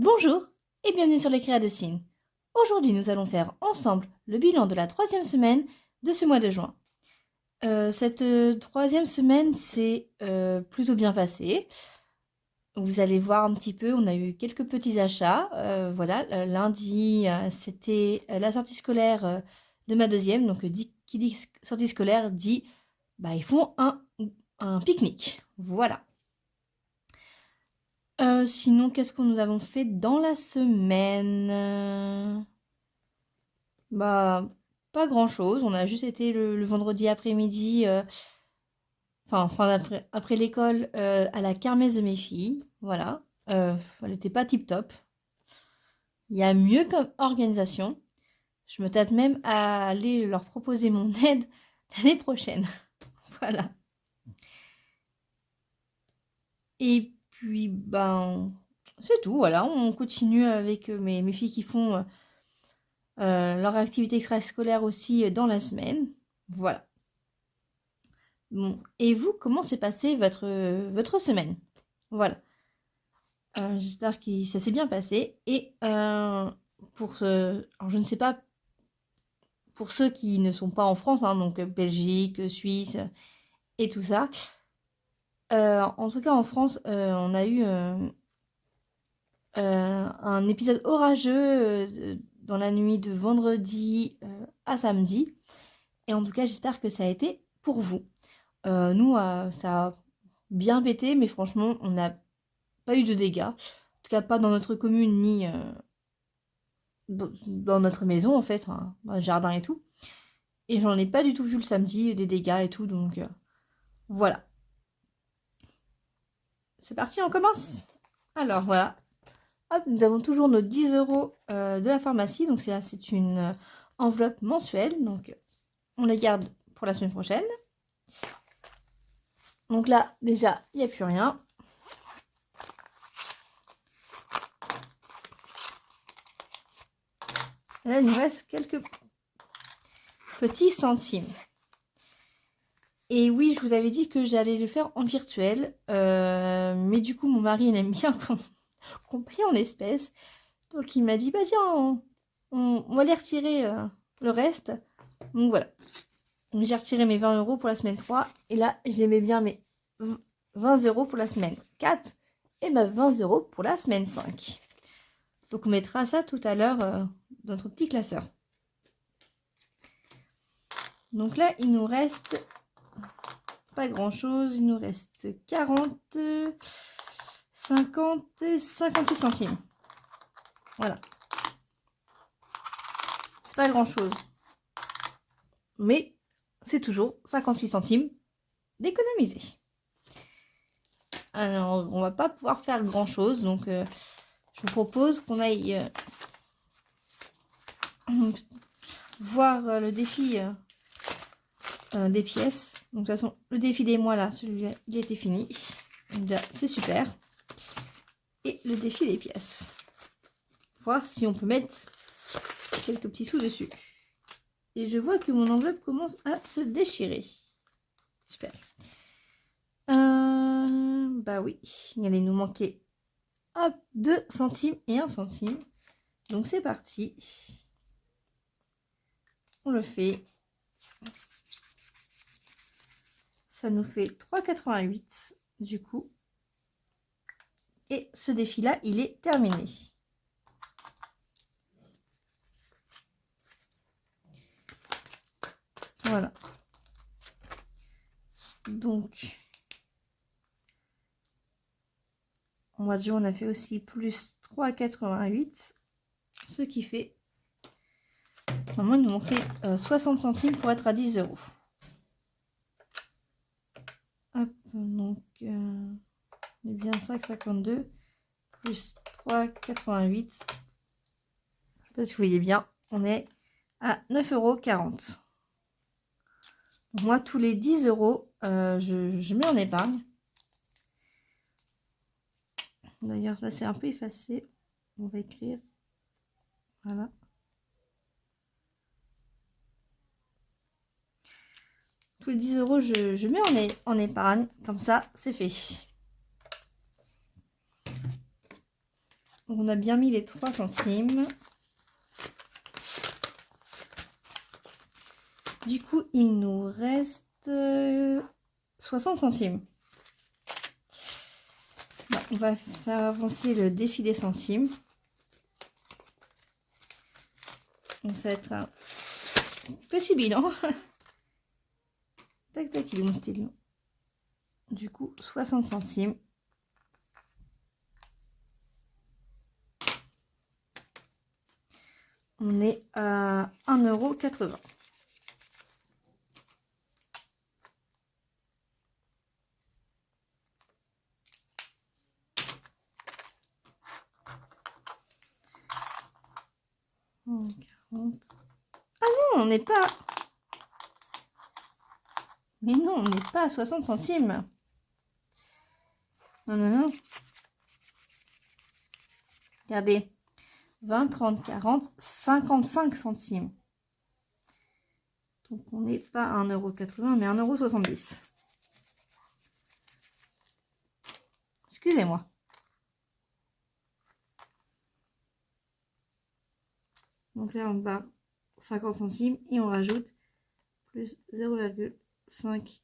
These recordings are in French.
Bonjour et bienvenue sur les créas de Cine. Aujourd'hui, nous allons faire ensemble le bilan de la 3e semaine de ce mois de juin. Cette 3e semaine s'est plutôt bien passée. Vous allez voir un petit peu, on a eu quelques petits achats. Voilà, lundi, c'était la sortie scolaire de ma 2e. Donc, qui dit sortie scolaire dit, ils font un pique-nique. Voilà. Sinon, qu'est-ce que nous avons fait dans la semaine? Pas grand-chose. On a juste été le vendredi après-midi, après l'école, à la kermesse de mes filles. Voilà. Elle n'était pas tip-top. Il y a mieux comme organisation. Je me tâte même à aller leur proposer mon aide l'année prochaine. Voilà. Et puis, c'est tout. Voilà, on continue avec mes filles qui font leur activité extrascolaire aussi dans la semaine. Voilà. Bon, et vous, comment s'est passée votre semaine? Voilà. J'espère que ça s'est bien passé. Et alors je ne sais pas pour ceux qui ne sont pas en France, hein, donc Belgique, Suisse et tout ça. En tout cas, en France, on a eu un épisode orageux dans la nuit de vendredi à samedi. Et en tout cas, j'espère que ça a été pour vous. Nous, ça a bien pété, mais franchement, on n'a pas eu de dégâts. En tout cas, pas dans notre commune, ni dans notre maison, en fait, hein, dans le jardin et tout. Et j'en ai pas du tout vu le samedi, des dégâts et tout, donc voilà. C'est parti, on commence. Alors, voilà. Hop, nous avons toujours nos 10 € de la pharmacie, donc c'est une enveloppe mensuelle, donc on les garde pour la semaine prochaine. Donc là, déjà, il n'y a plus rien. Là, il nous reste quelques petits centimes. Et oui, je vous avais dit que j'allais le faire en virtuel. Mais du coup, mon mari, il aime bien qu'on paye en espèces. Donc, il m'a dit, tiens, on va les retirer le reste. Donc, voilà. Donc, j'ai retiré mes 20 € pour la semaine 3. Et là, je les mets bien mes 20 € pour la semaine 4. Et 20 € pour la semaine 5. Donc, on mettra ça tout à l'heure dans notre petit classeur. Donc là, il nous reste pas grand chose. Il nous reste 40, 50 et 58 centimes. Voilà. C'est pas grand chose. Mais c'est toujours 58 centimes d'économiser. Alors, on va pas pouvoir faire grand chose. Donc, je vous propose qu'on aille voir le défi des pièces. Donc, de toute façon, le défi des mois, là, celui-là, il a été fini. Déjà, c'est super. Et le défi des pièces. Voir si on peut mettre quelques petits sous dessus. Et je vois que mon enveloppe commence à se déchirer. Super. Oui, il allait nous manquer 2 centimes et 1 centime. Donc c'est parti. On le fait. Ça nous fait 3,88 du coup. Et ce défi-là, il est terminé. Voilà. Donc, au mois de juin, on a fait aussi plus 3,88. Ce qui fait... Normalement, il nous manquait 60 centimes pour être à 10 €. Hop, donc... on est bien 5,52 plus 3,88. Je sais pas si vous voyez bien. On est à 9,40 €. Moi, tous les 10 €, je mets en épargne. D'ailleurs, là, c'est un peu effacé. On va écrire. Voilà. Tous les 10 €, je mets en épargne. Comme ça, c'est fait. on a bien mis les 3 centimes. Du coup, il nous reste 60 centimes. Bon, on va faire avancer le défi des centimes. Donc ça va être un petit bilan. Tac tac, il est mon stylo. Du coup, 60 centimes. On est à 1,80 €. Ah non, on n'est pas... Mais non, on n'est pas à 60 centimes. Non, non, non. Regardez. 20, 30, 40, 55 centimes. Donc on n'est pas à 1,80 €, mais 1,70 €. Excusez-moi. Donc là, on bat 50 centimes et on rajoute plus 0,5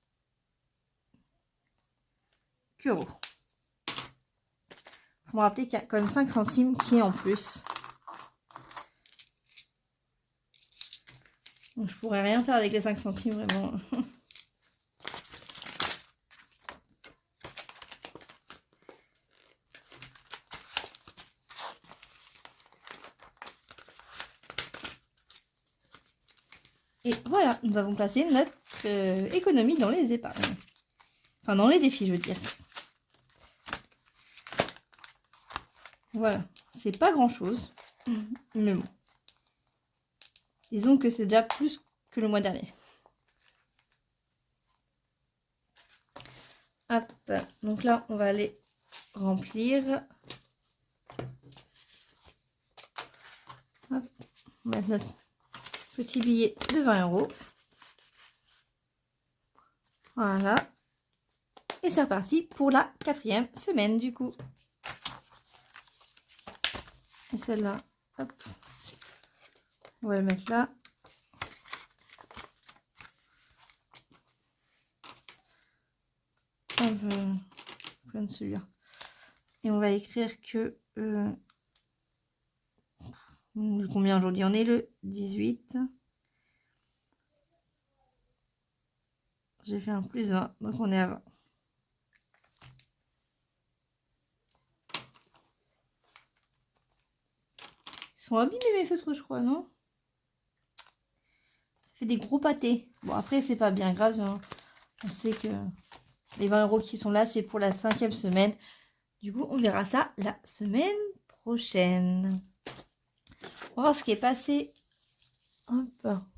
€. Faut me rappeler qu'il y a quand même 5 centimes qui est en plus. Donc je pourrais rien faire avec les 5 centimes vraiment. Et voilà, nous avons placé notre économie dans les épargnes. Enfin, dans les défis, je veux dire. Voilà, c'est pas grand-chose. Mais bon. Disons que c'est déjà plus que le mois dernier. Hop, donc là, on va aller remplir. Hop, on va mettre notre petit billet de 20 €. Voilà. Et c'est reparti pour la 4e semaine du coup. Et celle-là, hop, on va le mettre là. Hop, plein de celui-là. Et on va écrire que... combien aujourd'hui? On est le 18. J'ai fait un plus 20, donc on est à 20. Ils sont abîmés mes feutres, je crois, non? Ça fait des gros pâtés. Bon, après, c'est pas bien grave. Hein. On sait que les 20 € qui sont là, c'est pour la 5e semaine. Du coup, on verra ça la semaine prochaine. On va voir ce qui est passé. Hop,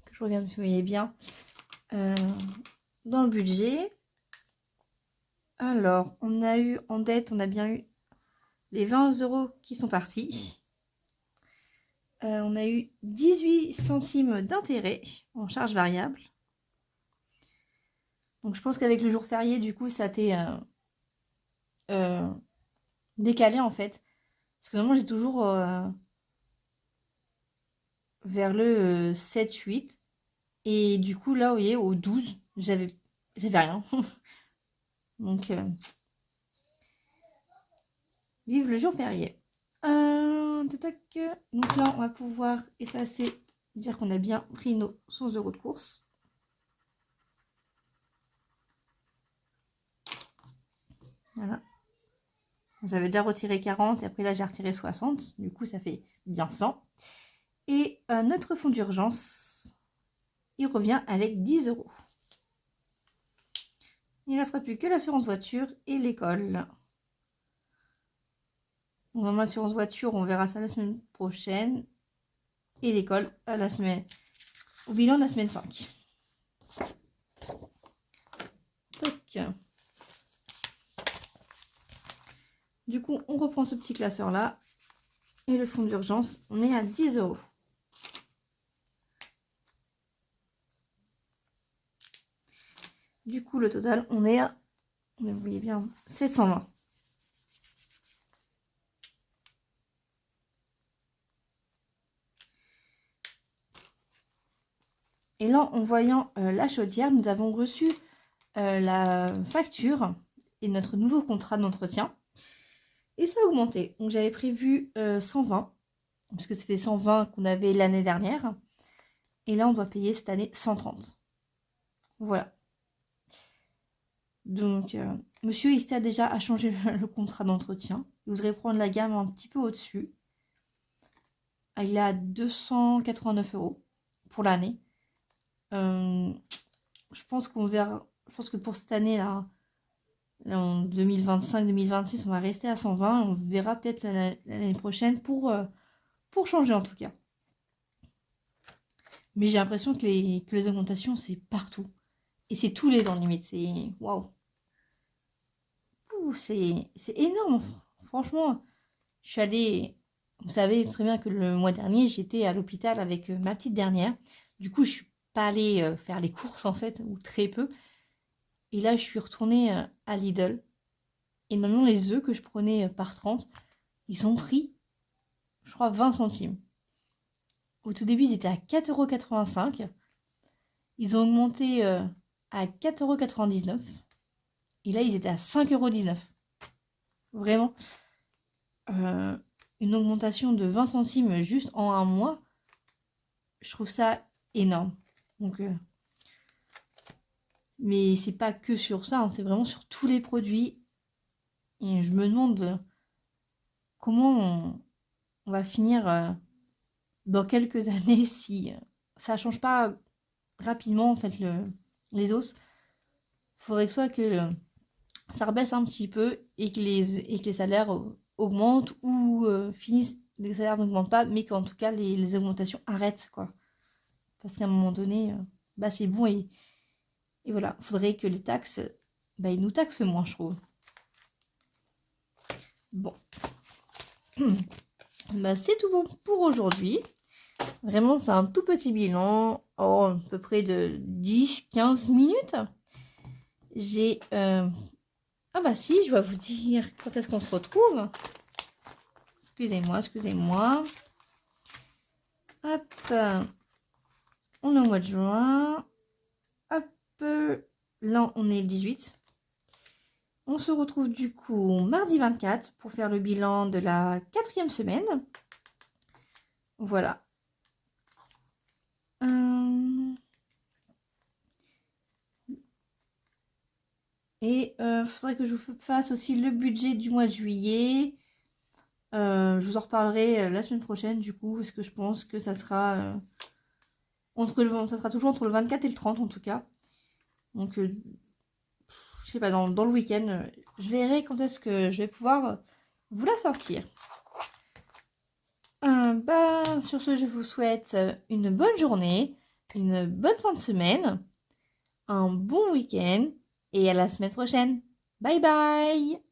que je revienne, vous voyez bien. Dans le budget. Alors, on a eu en dette, on a bien eu les 20 € qui sont partis. On a eu 18 centimes d'intérêt en charge variable. Donc je pense qu'avec le jour férié, du coup, ça a été décalé en fait. Parce que normalement, j'ai toujours vers le 7-8. Et du coup, là, vous voyez, au 12, j'avais rien. Donc, vive le jour férié. Donc là, on va pouvoir effacer, dire qu'on a bien pris nos 100 € de course. Voilà. J'avais déjà retiré 40 et après là, j'ai retiré 60. Du coup, ça fait bien 100. Et notre fonds d'urgence, il revient avec 10 €. Il ne restera plus que l'assurance voiture et l'école. Donc, l'assurance voiture, on verra ça la semaine prochaine. Et l'école, la semaine, au bilan de la semaine 5. Toc. Du coup, on reprend ce petit classeur là. Et le fonds d'urgence, on est à 10 €. Du coup, le total, on est à, vous voyez bien, 720. Et là, en voyant la chaudière, nous avons reçu la facture et notre nouveau contrat d'entretien. Et ça a augmenté. Donc j'avais prévu 120, parce que c'était 120 qu'on avait l'année dernière. Et là, on doit payer cette année 130. Voilà. Donc, monsieur Ista déjà a changé le contrat d'entretien. Il voudrait prendre la gamme un petit peu au-dessus. Il est à 289 € pour l'année. Je pense qu'on verra. Je pense que pour cette année-là, en 2025-2026, on va rester à 120. On verra peut-être l'année prochaine pour changer en tout cas. Mais j'ai l'impression que les augmentations, c'est partout. Et c'est tous les ans limite. C'est waouh. C'est énorme. Franchement, je suis allée. Vous savez très bien que le mois dernier, j'étais à l'hôpital avec ma petite dernière. Du coup, je suis pas allée faire les courses en fait, ou très peu. Et là, je suis retournée à Lidl. Et maintenant, les œufs que je prenais par 30, ils ont pris, je crois, 20 centimes. Au tout début, ils étaient à 4,85 €. Ils ont augmenté à 4,99 €. Et là, ils étaient à 5,19 €. Vraiment. Une augmentation de 20 centimes juste en un mois. Je trouve ça énorme. Donc, mais c'est pas que sur ça, hein, c'est vraiment sur tous les produits. Et je me demande comment on va finir dans quelques années si ça change pas rapidement en fait les os. Faudrait que soit que ça rebaisse un petit peu et que les salaires augmentent ou finissent, les salaires n'augmentent pas, mais qu'en tout cas les augmentations arrêtent quoi. Parce qu'à un moment donné, bah c'est bon et voilà. Faudrait que les taxes, bah ils nous taxent moins, je trouve. Bon. Bah c'est tout bon pour aujourd'hui. Vraiment, c'est un tout petit bilan, à peu près de 10-15 minutes. J'ai... Ah bah si, je vais vous dire quand est-ce qu'on se retrouve. Excusez-moi, excusez-moi. Hop. On est au mois de juin. Hop. Là, on est le 18. On se retrouve du coup mardi 24 pour faire le bilan de la 4e semaine. Voilà. Et il faudrait que je vous fasse aussi le budget du mois de juillet. Je vous en reparlerai la semaine prochaine du coup, parce que je pense que ça sera ça sera toujours entre le 24 et le 30 en tout cas. Donc je sais pas, dans le week-end, je verrai quand est-ce que je vais pouvoir vous la sortir. Bah, sur ce, je vous souhaite une bonne journée, une bonne fin de semaine, un bon week-end et à la semaine prochaine. Bye bye!